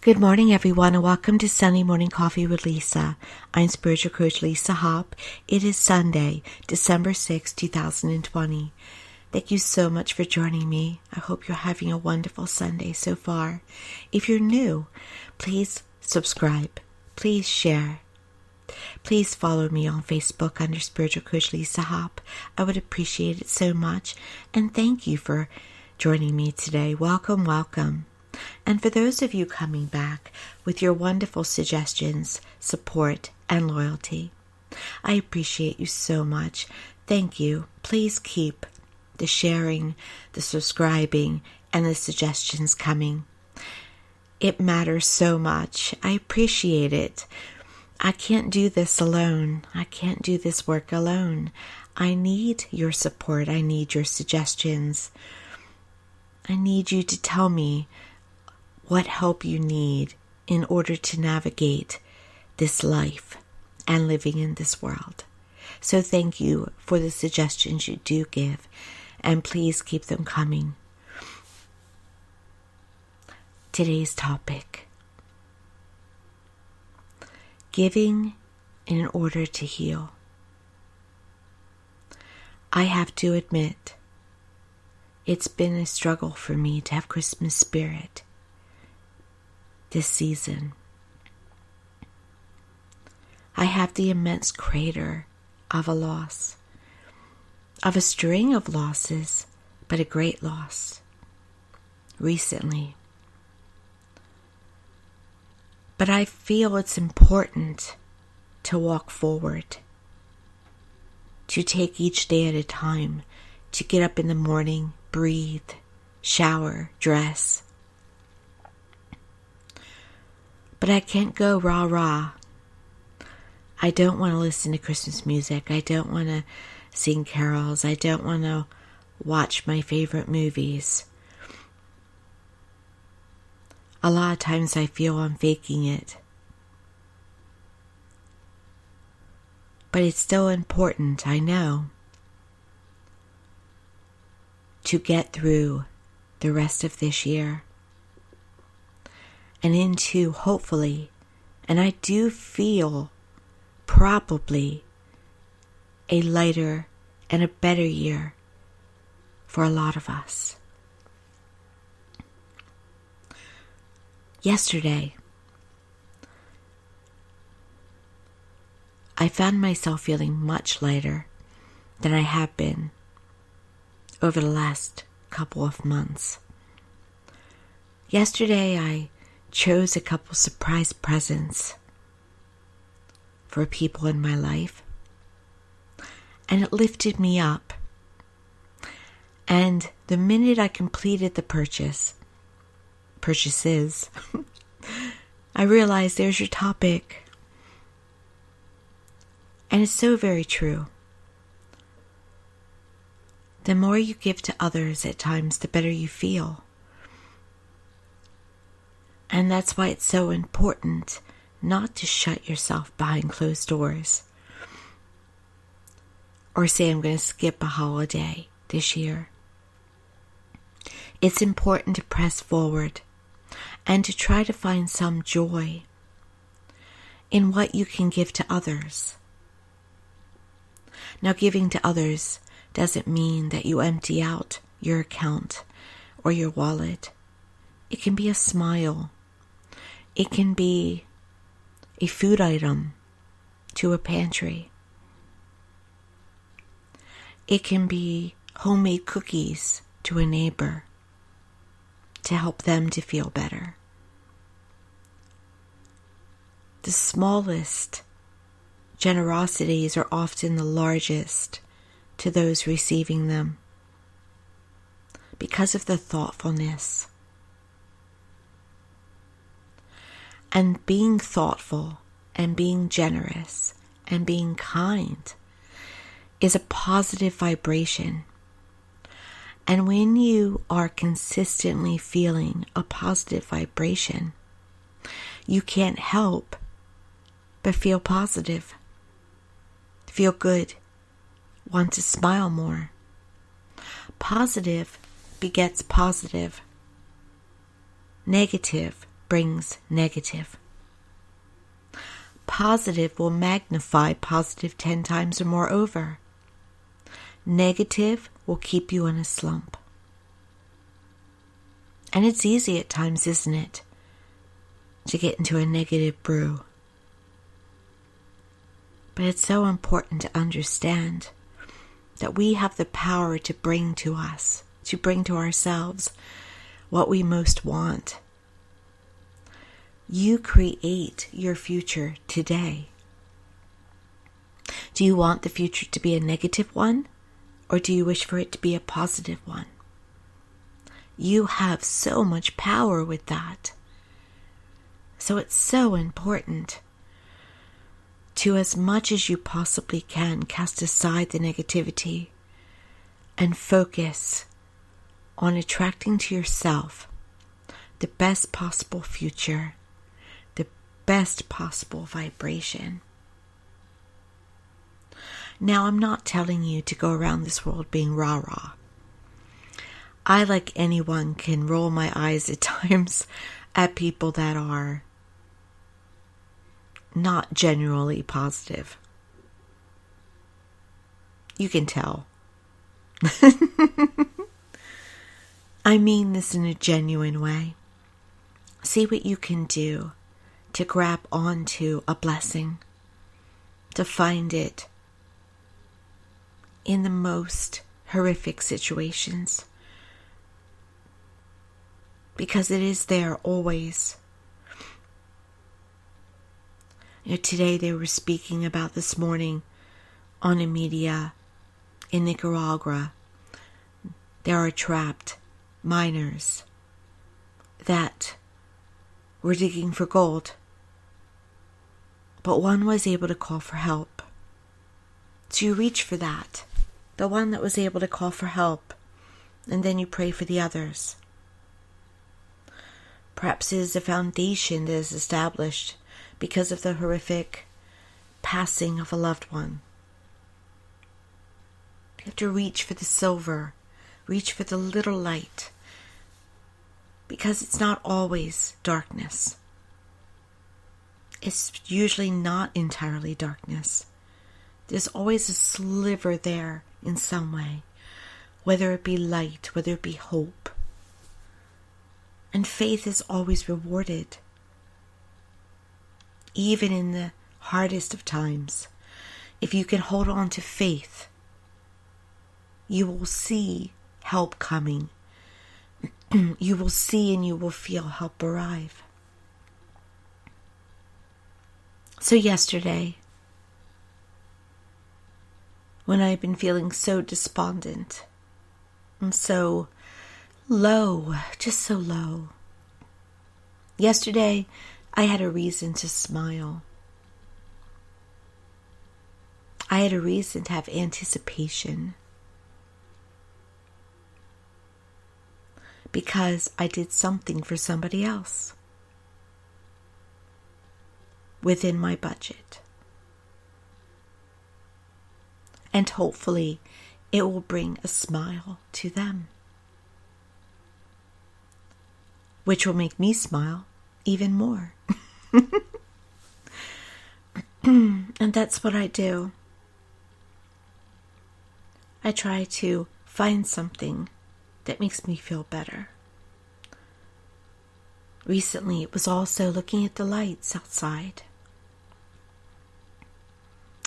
Good morning, everyone, and welcome to Sunday Morning Coffee with Lisa. I'm Spiritual Coach Lisa Hopp. It is Sunday, December 6, 2020. Thank you so much for joining me. I hope you're having a wonderful Sunday so far. If you're new, please subscribe. Please share. Please follow me on Facebook under Spiritual Coach Lisa Hopp. I would appreciate it so much. And thank you for joining me today. Welcome, welcome. And for those of you coming back with your wonderful suggestions, support, and loyalty, I appreciate you so much. Thank you. Please keep the sharing, the subscribing, and the suggestions coming. It matters so much. I appreciate it. I can't do this alone. I can't do this work alone. I need your support. I need your suggestions. I need you to tell me what help you need in order to navigate this life and living in this world. So thank you for the suggestions you do give, and please keep them coming. Today's topic: giving in order to heal. I have to admit, it's been a struggle for me to have Christmas spirit this season. I have the immense crater of a loss, of a string of losses, but a great loss recently. But I feel it's important to walk forward, to take each day at a time, to get up in the morning, breathe, shower, dress. But I can't go rah-rah. I don't want to listen to Christmas music. I don't want to sing carols. I don't want to watch my favorite movies. A lot of times I feel I'm faking it. But it's still important, I know, to get through the rest of this year and into, hopefully, and I do feel probably a lighter and a better year for a lot of us. Yesterday, I found myself feeling much lighter than I have been over the last couple of months. Yesterday, I chose a couple surprise presents for people in my life, and it lifted me up. And the minute I completed the purchases, I realized there's your topic. And it's so very true. The more you give to others at times, the better you feel. And that's why it's so important not to shut yourself behind closed doors or say, I'm going to skip a holiday this year. It's important to press forward and to try to find some joy in what you can give to others. Now, giving to others doesn't mean that you empty out your account or your wallet. It can be a smile. It can be a food item to a pantry. It can be homemade cookies to a neighbor to help them to feel better. The smallest generosities are often the largest to those receiving them because of the thoughtfulness. And being thoughtful and being generous and being kind is a positive vibration. And when you are consistently feeling a positive vibration, you can't help but feel positive, feel good, want to smile more. Positive begets positive. Negative brings negative. Positive will magnify positive 10 times or more over. Negative will keep you in a slump. And it's easy at times, isn't it, to get into a negative brew. But it's so important to understand that we have the power to bring to us, to bring to ourselves what we most want. You create your future today. Do you want the future to be a negative one, or do you wish for it to be a positive one? You have so much power with that. So it's so important to, as much as you possibly can, cast aside the negativity and focus on attracting to yourself the best possible future, the best possible vibration. Now, I'm not telling you to go around this world being rah-rah. I, like anyone, can roll my eyes at times at people that are not generally positive. You can tell. I mean this in a genuine way. See what you can do to grab onto a blessing, to find it in the most horrific situations. Because it is there always. Today they were speaking about this morning on the media in Nicaragua. There are trapped miners that were digging for gold. But one was able to call for help. So you reach for that. The one that was able to call for help. And then you pray for the others. Perhaps it is a foundation that is established because of the horrific passing of a loved one. You have to reach for the silver, reach for the little light, because it's not always darkness. It's usually not entirely darkness. There's always a sliver there in some way, whether it be light, whether it be hope. And faith is always rewarded. Even in the hardest of times, if you can hold on to faith, you will see help coming. You will see and you will feel help arrive. So yesterday, when I've been feeling so despondent and so low, just so low. Yesterday, I had a reason to smile. I had a reason to have anticipation. Because I did something for somebody else within my budget. And hopefully, it will bring a smile to them, which will make me smile even more. And that's what I do. I try to find something that makes me feel better. Recently, it was also looking at the lights outside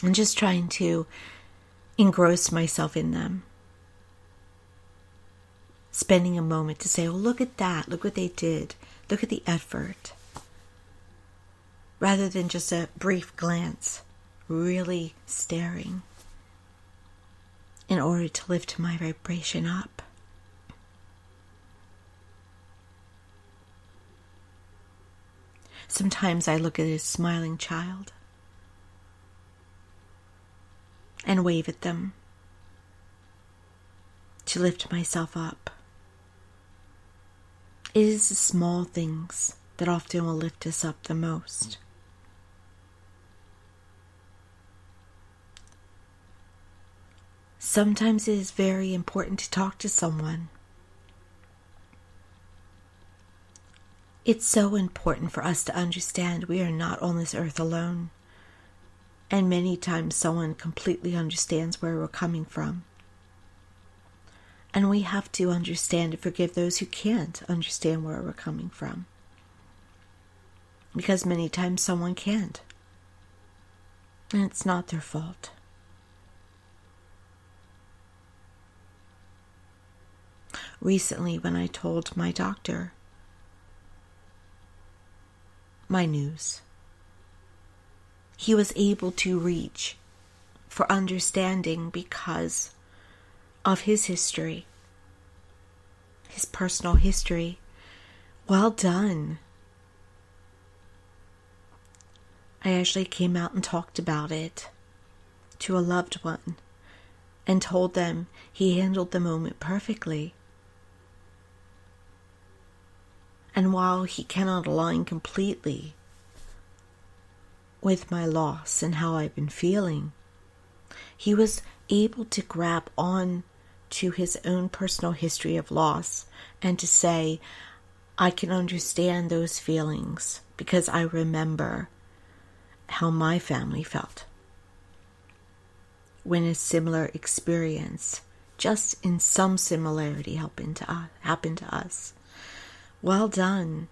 and just trying to engross myself in them. Spending a moment to say, oh, look at that. Look what they did. Look at the effort. Rather than just a brief glance, really staring in order to lift my vibration up. Sometimes I look at a smiling child and wave at them to lift myself up. It is the small things that often will lift us up the most. Sometimes it is very important to talk to someone. It's so important for us to understand we are not on this earth alone. And many times someone completely understands where we're coming from. And we have to understand and forgive those who can't understand where we're coming from. Because many times someone can't. And it's not their fault. Recently, when I told my doctor my news, he was able to reach for understanding because of his history, his personal history. Well done. I actually came out and talked about it to a loved one and told them he handled the moment perfectly. And while he cannot align completely with my loss and how I've been feeling, he was able to grab on to his own personal history of loss and to say, I can understand those feelings because I remember how my family felt when a similar experience, just in some similarity, happened to us. Well done.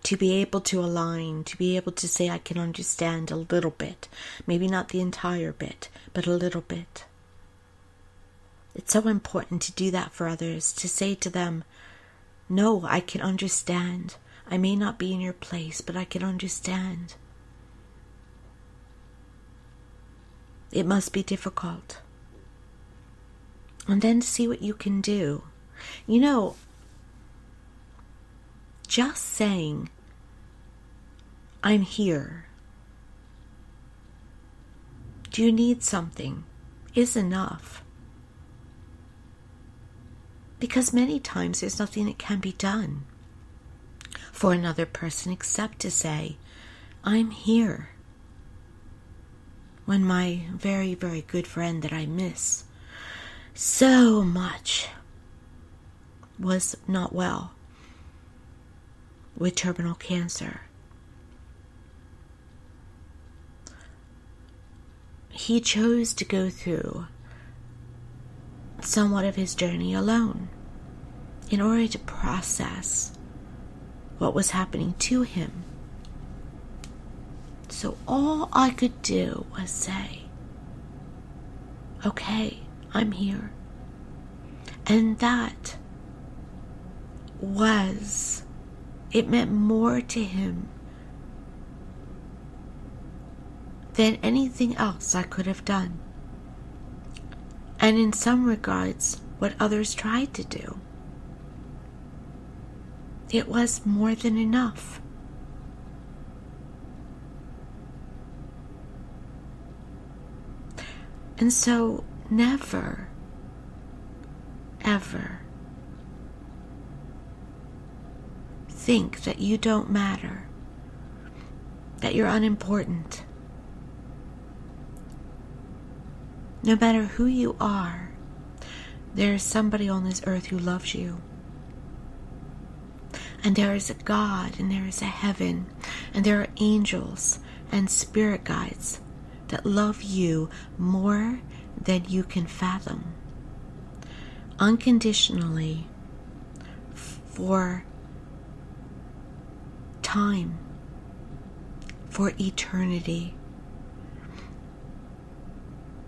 To be able to align, to be able to say I can understand a little bit, maybe not the entire bit, but a little bit. It's so important to do that for others, to say to them, no, I can understand. I may not be in your place, but I can understand. It must be difficult. And then to see what you can do. You know, just saying, I'm here, do you need something, is enough. Because many times there's nothing that can be done for another person except to say, I'm here. When my very, very good friend that I miss so much was not well with terminal cancer, he chose to go through somewhat of his journey alone in order to process what was happening to him. So all I could do was say, okay, I'm here. And that it meant more to him than anything else I could have done. And in some regards, what others tried to do. It was more than enough. And so, never, ever think that you don't matter, that you're unimportant. No matter who you are, there is somebody on this earth who loves you. And there is a God, and there is a heaven, and there are angels and spirit guides that love you more than you can fathom. Unconditionally, for time, for eternity.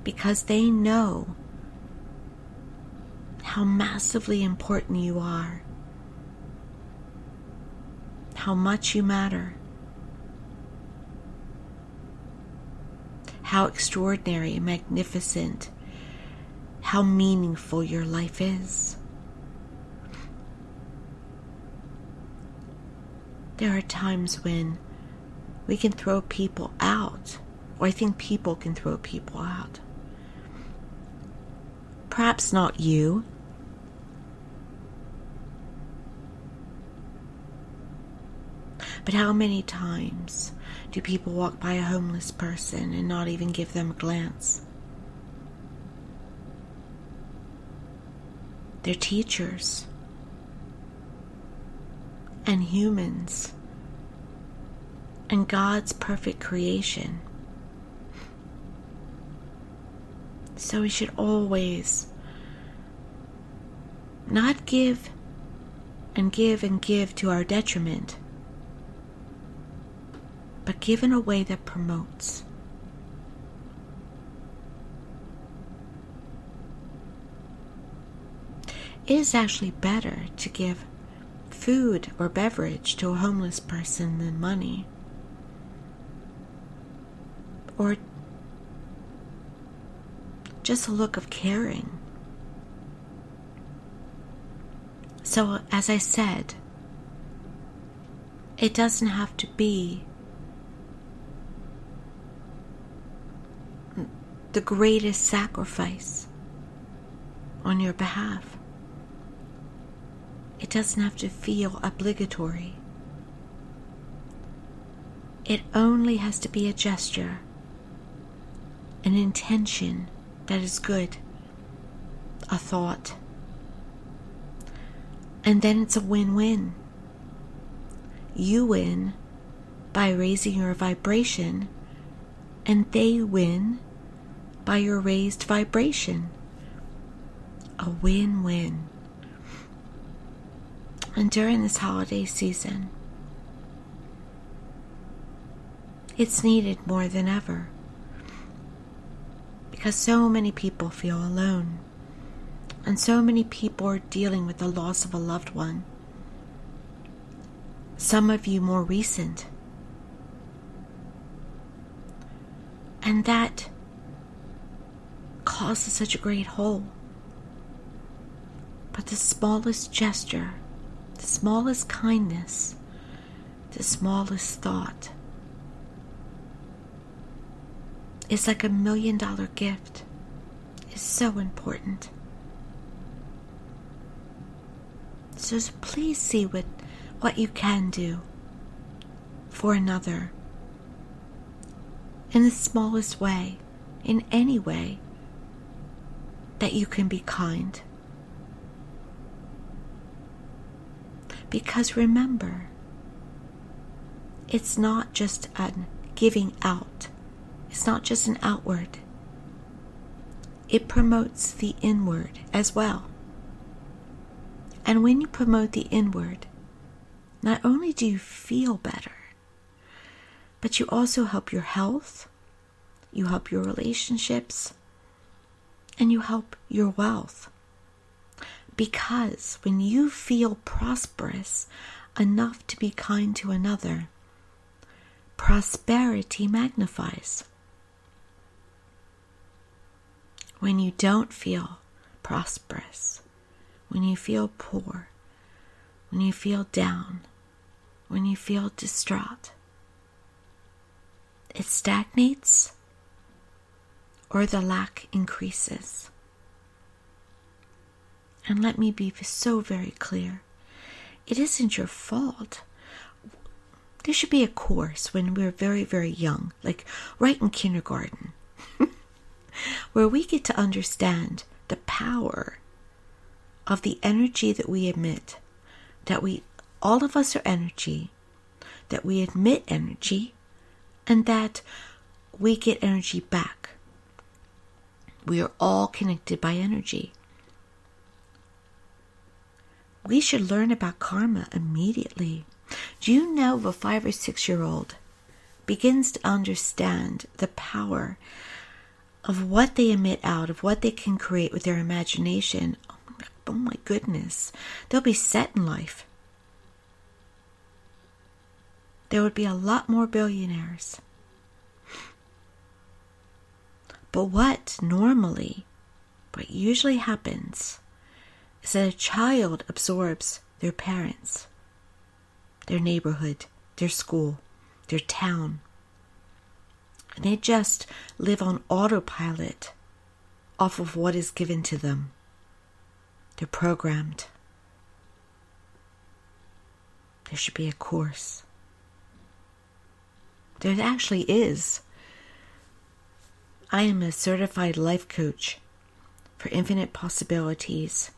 Because they know how massively important you are, how much you matter, how extraordinary and magnificent, how meaningful your life is. There are times when we can throw people out, or I think people can throw people out. Perhaps not you. But how many times do people walk by a homeless person and not even give them a glance? They're teachers. and humans and God's perfect creation. So we should always not give and give and give to our detriment, but give in a way that promotes. It is actually better to give food or beverage to a homeless person than money, or just a look of caring. So, as I said, it doesn't have to be the greatest sacrifice on your behalf. It doesn't have to feel obligatory. It only has to be a gesture, an intention that is good, a thought. And then it's a win-win. You win by raising your vibration, and they win by your raised vibration. A win-win. And during this holiday season, it's needed more than ever, because so many people feel alone, and so many people are dealing with the loss of a loved one. Some of you more recent. And that causes such a great hole. But the smallest gesture, the smallest kindness, the smallest thought is like $1 million gift. It's so important. So please see what you can do for another in the smallest way, in any way that you can be kind. Because remember, it's not just a giving out. It's not just an outward. It promotes the inward as well. And when you promote the inward, not only do you feel better, but you also help your health, you help your relationships, and you help your wealth. Because when you feel prosperous enough to be kind to another, prosperity magnifies. When you don't feel prosperous, when you feel poor, when you feel down, when you feel distraught, it stagnates or the lack increases. And let me be so very clear. It isn't your fault. There should be a course when we're very, very young, like right in kindergarten, where we get to understand the power of the energy that we emit, that all of us are energy, that we emit energy, and that we get energy back. We are all connected by energy. We should learn about karma immediately. Do you know if a 5 or 6-year-old begins to understand the power of what they emit out, of what they can create with their imagination, oh my goodness, they'll be set in life. There would be a lot more billionaires. But what usually happens is that a child absorbs their parents, their neighborhood, their school, their town. And they just live on autopilot off of what is given to them. They're programmed. There should be a course. There actually is. I am a certified life coach for infinite possibilities.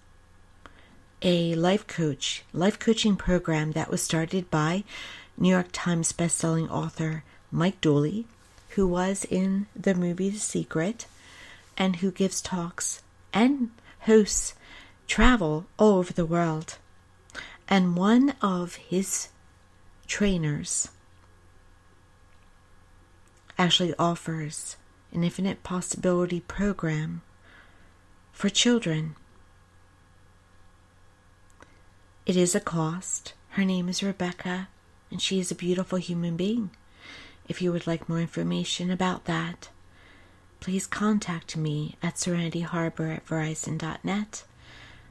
a life coaching program that was started by New York Times bestselling author Mike Dooley, who was in the movie The Secret, and who gives talks and hosts travel all over the world. And one of his trainers actually offers an infinite possibility program for children. It is a cost. Her name is Rebecca, and she is a beautiful human being. If you would like more information about that, please contact me at serenityharbor@verizon.net.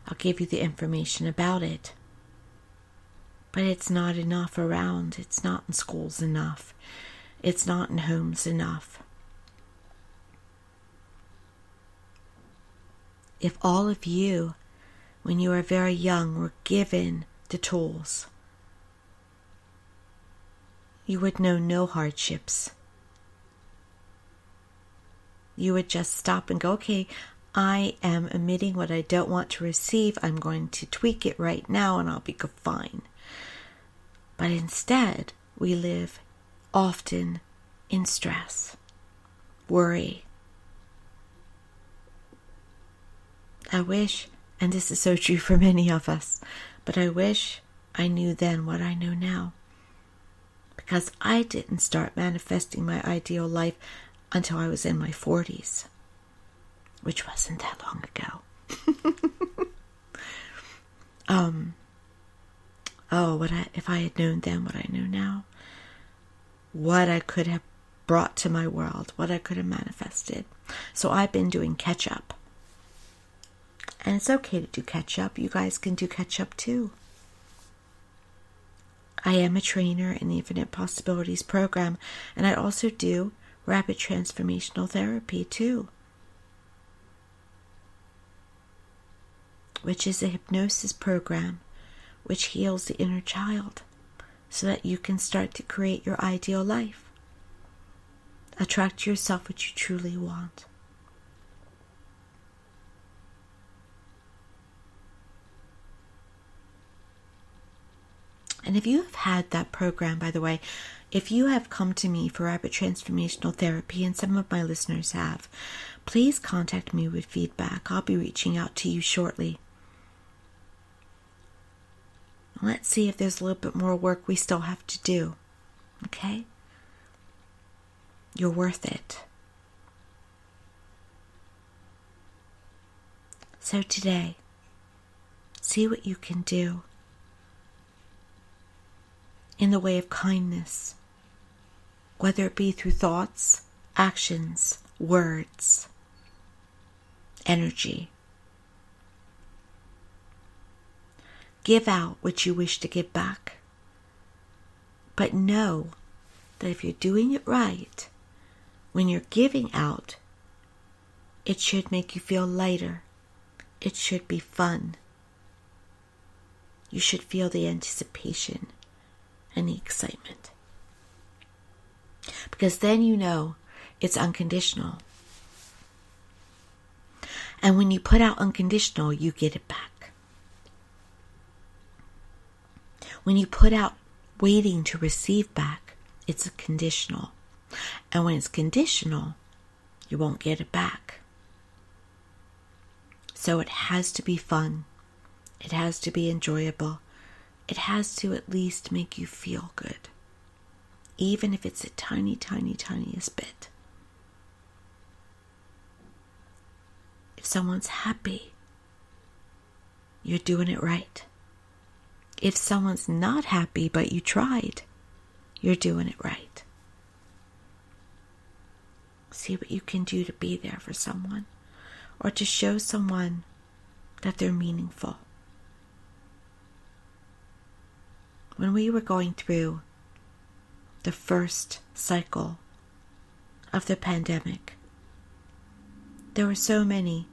I'll give you the information about it. But it's not enough around. It's not in schools enough. It's not in homes enough. If all of you, when you were very young, were given the tools, you would know no hardships. You would just stop and go, okay, I am emitting what I don't want to receive. I'm going to tweak it right now and I'll be fine. But instead, we live often in stress, worry. I wish, and this is so true for many of us, but I wish I knew then what I know now. Because I didn't start manifesting my ideal life until I was in my 40s, which wasn't that long ago. If I had known then what I know now, what I could have brought to my world, what I could have manifested. So I've been doing catch up. And it's okay to do catch up. You guys can do catch up too. I am a trainer in the Infinite Possibilities program, and I also do rapid transformational therapy too, which is a hypnosis program which heals the inner child so that you can start to create your ideal life. Attract to yourself what you truly want. And if you have had that program, by the way, if you have come to me for rapid transformational therapy, and some of my listeners have, please contact me with feedback. I'll be reaching out to you shortly. Let's see if there's a little bit more work we still have to do. Okay? You're worth it. So today, see what you can do in the way of kindness, whether it be through thoughts, actions, words, energy. Give out what you wish to give back. But know that if you're doing it right, when you're giving out, it should make you feel lighter. It should be fun. You should feel the anticipation and the excitement. Because then you know it's unconditional. And when you put out unconditional, you get it back. When you put out waiting to receive back, it's a conditional. And when it's conditional, you won't get it back. So it has to be fun. It has to be enjoyable. It has to at least make you feel good. Even if it's a tiny, tiny, tiniest bit. If someone's happy, you're doing it right. If someone's not happy but you tried, you're doing it right. See what you can do to be there for someone, or to show someone that they're meaningful. When we were going through the first cycle of the pandemic, there were so many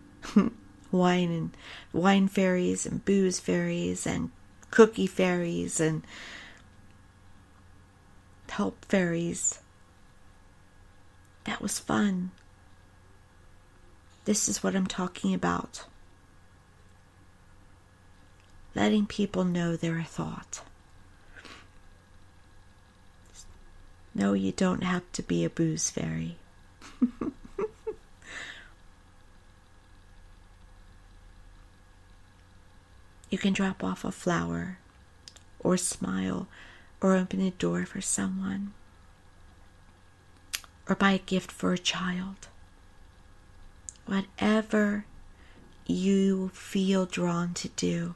wine fairies and booze fairies and cookie fairies and help fairies. That was fun. This is what I'm talking about. letting people know they're a thought. No, you don't have to be a booze fairy. You can drop off a flower, or smile, or open a door for someone, or buy a gift for a child. Whatever you feel drawn to do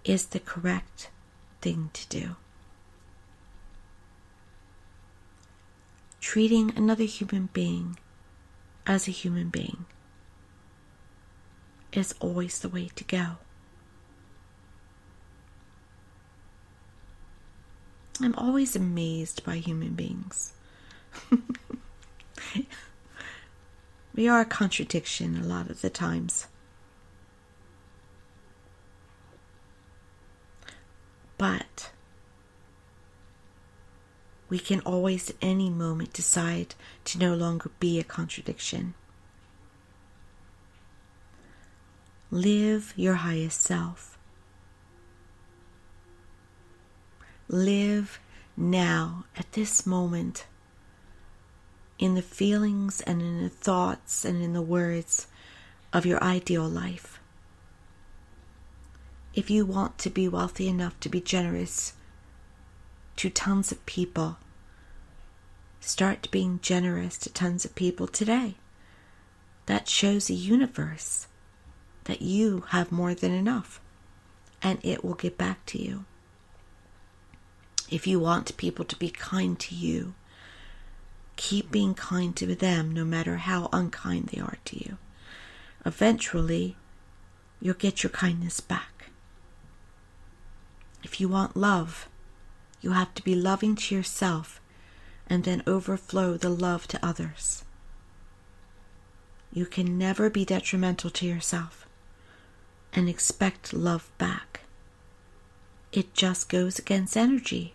is the correct thing to do. Treating another human being as a human being is always the way to go. I'm always amazed by human beings. We are a contradiction a lot of the times. But we can always at any moment decide to no longer be a contradiction. Live your highest self. Live now, at this moment, in the feelings and in the thoughts and in the words of your ideal life. If you want to be wealthy enough to be generous to tons of people, start being generous to tons of people today. That shows the universe that you have more than enough, and it will get back to you. If you want people to be kind to you, keep being kind to them no matter how unkind they are to you. Eventually, you'll get your kindness back. If you want love, you have to be loving to yourself and then overflow the love to others. You can never be detrimental to yourself and expect love back. It just goes against energy.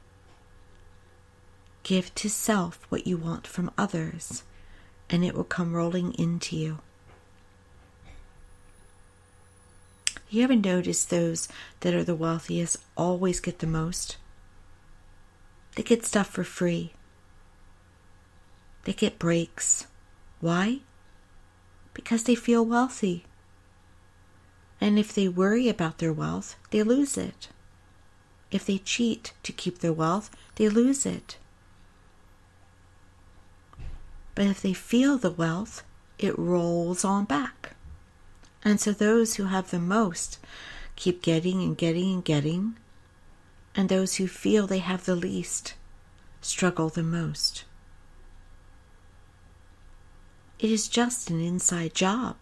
Give to self what you want from others, and it will come rolling into you. You ever notice those that are the wealthiest always get the most? They get stuff for free. They get breaks. Why? Because they feel wealthy. And if they worry about their wealth, they lose it. If they cheat to keep their wealth, they lose it. But if they feel the wealth, it rolls on back. And so those who have the most keep getting and getting and getting, and those who feel they have the least struggle the most. It is just an inside job.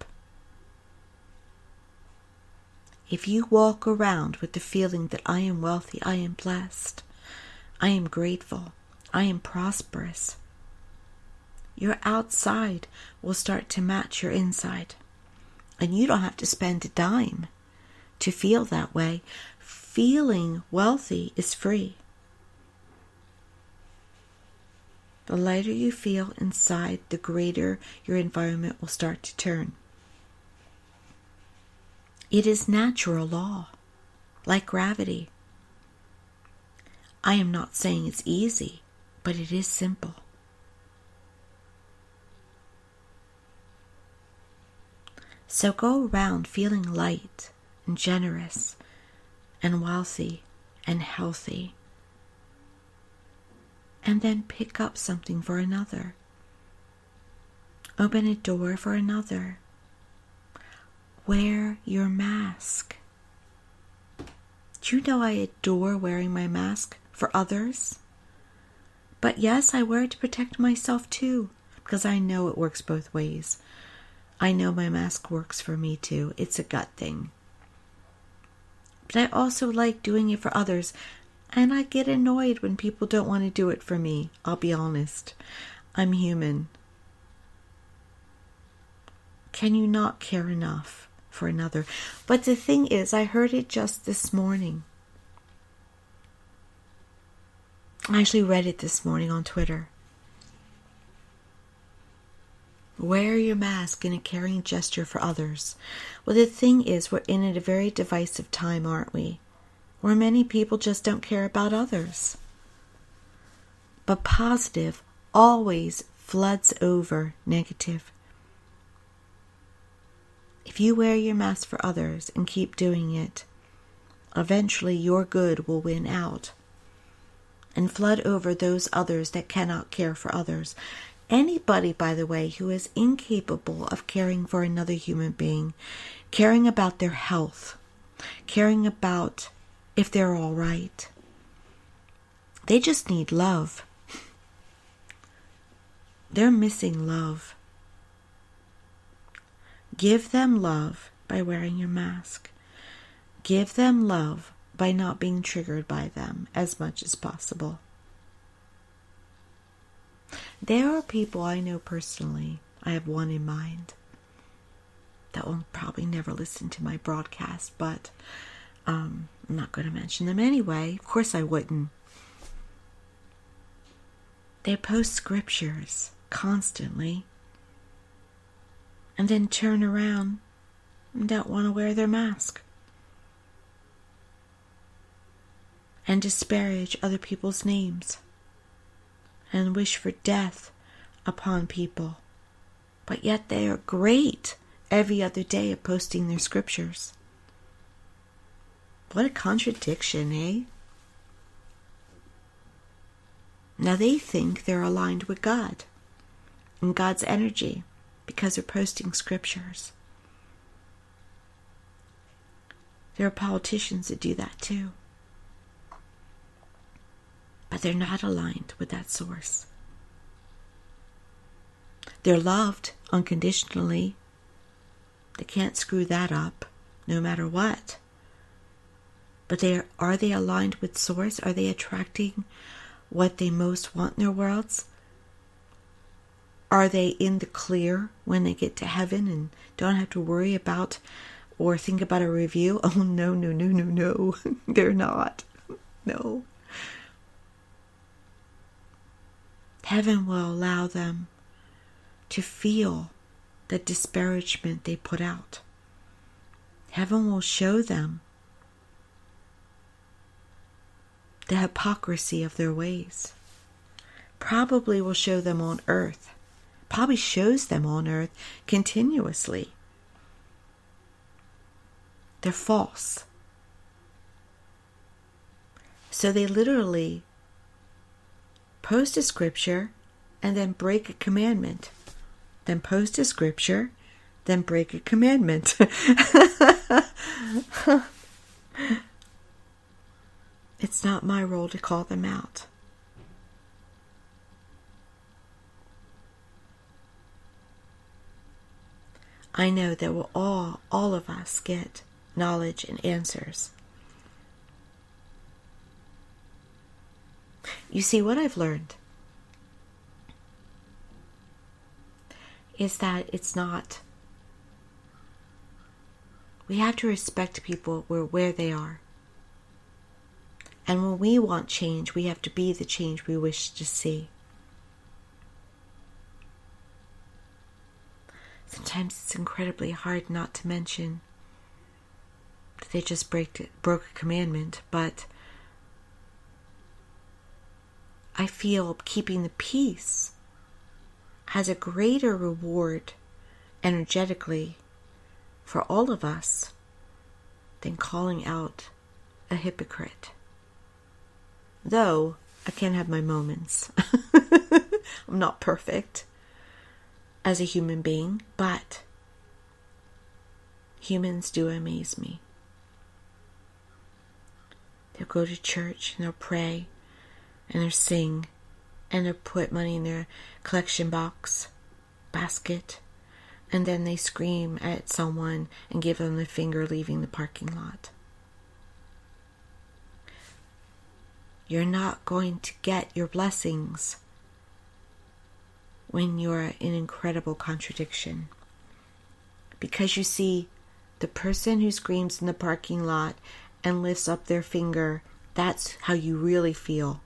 If you walk around with the feeling that I am wealthy, I am blessed, I am grateful, I am prosperous, your outside will start to match your inside. And you don't have to spend a dime to feel that way. Feeling wealthy is free. The lighter you feel inside, the greater your environment will start to turn. It is natural law, like gravity. I am not saying it's easy, but it is simple. So go around feeling light and generous and wealthy and healthy. And then pick up something for another. Open a door for another. Wear your mask. Do you know I adore wearing my mask for others? But yes, I wear it to protect myself too, because I know it works both ways. I know my mask works for me too. It's a gut thing. But I also like doing it for others, and I get annoyed when people don't want to do it for me. I'll be honest. I'm human. Can you not care enough for another? But the thing is, I heard it just this morning. I actually read it this morning on Twitter. Wear your mask in a caring gesture for others. Well, the thing is, we're in a very divisive time, aren't we? Or many people just don't care about others. But positive always floods over negative. If you wear your mask for others and keep doing it, eventually your good will win out and flood over those others that cannot care for others. Anybody, by the way, who is incapable of caring for another human being, caring about their health, caring about if they're all right, they just need love. They're missing love. Give them love by wearing your mask. Give them love by not being triggered by them as much as possible. There are people I know personally, I have one in mind, that will probably never listen to my broadcast, but I'm not going to mention them anyway. Of course I wouldn't. They post scriptures constantly and then turn around and don't want to wear their mask and disparage other people's names and wish for death upon people. But yet they are great every other day at posting their scriptures. What a contradiction, eh? Now they think they're aligned with God and God's energy because they're posting scriptures. There are politicians that do that too. But they're not aligned with that source. They're loved unconditionally. They can't screw that up, no matter what. But are they aligned with source? Are they attracting what they most want in their worlds? Are they in the clear when they get to heaven and don't have to worry about or think about a review? Oh, no. They're not. No. Heaven will allow them to feel the disparagement they put out. Heaven will show them the hypocrisy of their ways. Probably will show them on earth. Probably shows them on earth continuously. They're false. So they literally post a scripture and then break a commandment. Then post a scripture, then break a commandment. It's not my role to call them out. I know that we'll all of us get knowledge and answers. You see, what I've learned is that it's not. We have to respect people where they are. And when we want change, we have to be the change we wish to see. Sometimes it's incredibly hard not to mention that they just broke a commandment, but I feel keeping the peace has a greater reward energetically for all of us than calling out a hypocrite. Though I can have my moments. I'm not perfect as a human being, but humans do amaze me. They'll go to church and they'll pray and they'll sing and they'll put money in their collection basket, and then they scream at someone and give them the finger leaving the parking lot. You're not going to get your blessings when you're in incredible contradiction. Because you see, the person who screams in the parking lot and lifts up their finger, that's how you really feel.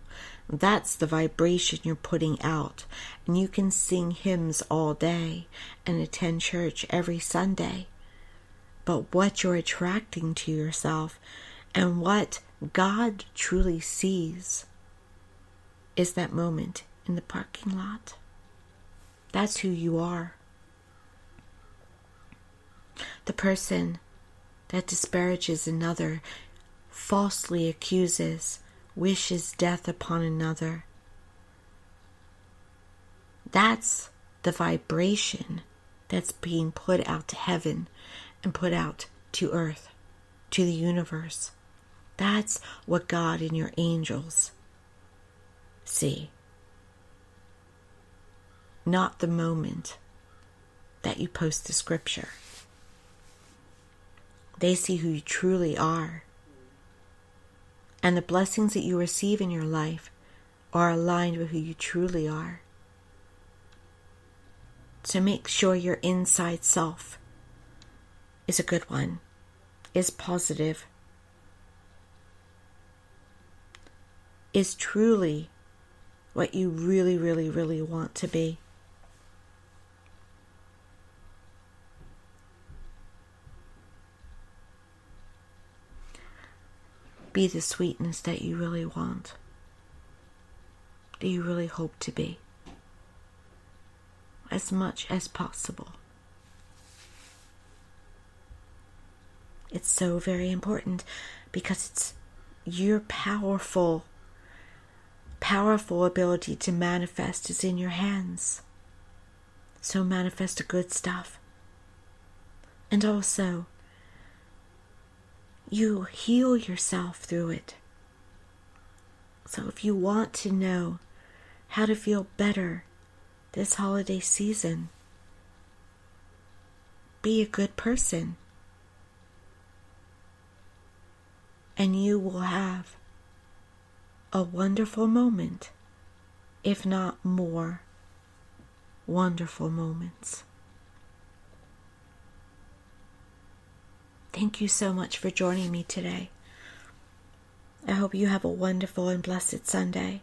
That's the vibration you're putting out. And you can sing hymns all day and attend church every Sunday. But what you're attracting to yourself And what God truly sees is that moment in the parking lot. That's who you are. The person that disparages another, falsely accuses, wishes death upon another. That's the vibration that's being put out to heaven and put out to earth, to the universe. That's what God and your angels see. Not the moment that you post the scripture. They see who you truly are. And the blessings that you receive in your life are aligned with who you truly are. So make sure your inside self is a good one, is positive, is truly what you really, really, really want to be. Be the sweetness that you really want, that you really hope to be, as much as possible. It's so very important because it's your powerful ability to manifest is in your hands. So manifest the good stuff. And also, you heal yourself through it. So if you want to know how to feel better this holiday season, be a good person. And you will have a wonderful moment, if not more wonderful moments. Thank you so much for joining me today. I hope you have a wonderful and blessed Sunday.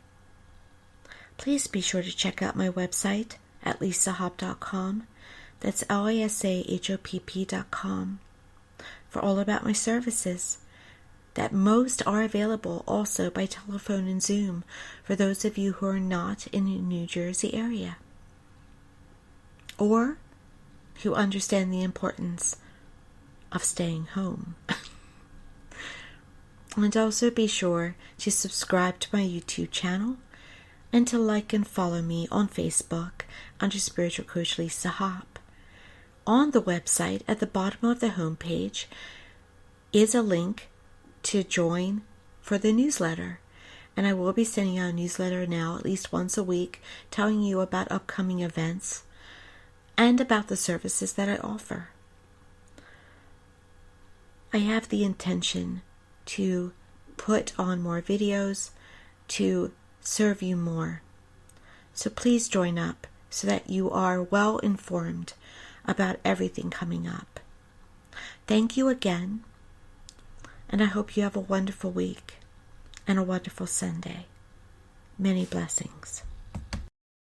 Please be sure to check out my website at lisahopp.com. That's lisahopp.com for all about my services. That most are available also by telephone and Zoom for those of you who are not in the New Jersey area or who understand the importance of staying home. And also be sure to subscribe to my YouTube channel and to like and follow me on Facebook under Spiritual Coach Lisa Hopp. On the website at the bottom of the homepage is a link to join for the newsletter. And I will be sending out a newsletter now at least once a week telling you about upcoming events and about the services that I offer. I have the intention to put on more videos to serve you more. So please join up so that you are well informed about everything coming up. Thank you again. And I hope you have a wonderful week and a wonderful Sunday. Many blessings.